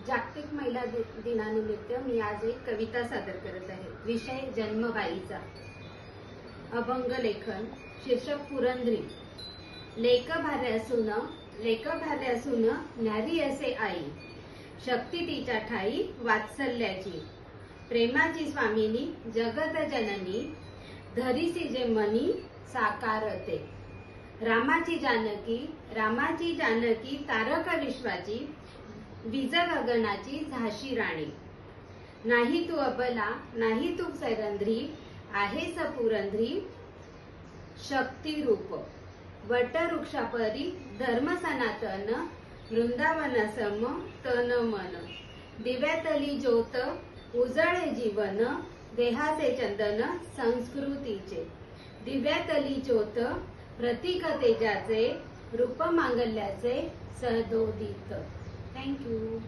जागतिक महिला दिनानिमित्त मी आज एक कविता सादर करत आहे। विषय जन्मबाईचा। अभंग लेखन। शीर्षक पुरंदरी। लेक भाऱ्यासून न्यारी असे आई, शक्ती तिच्या ठाई वात्सल्याची, प्रेमाची स्वामिनी जगत जननी, धरिसी जे मनी साकारते। रामाची जानकी तारक विश्वाची, विज गगनाची झाशी राणी। नाही तू अबला नाही तू सैरंध्री, आहेस पुरंदरी शक्ती रूप। वटवृक्षापरी धर्म सनातन, वृंदावन सम तन मन। दिव्यातली ज्योत उजळे जीवन, देहाचे चंदन संस्कृतीचे। दिव्यातली ज्योत प्रतीक तेजाचे, रूप मांगल्याचे सदोदित। थँक्यू।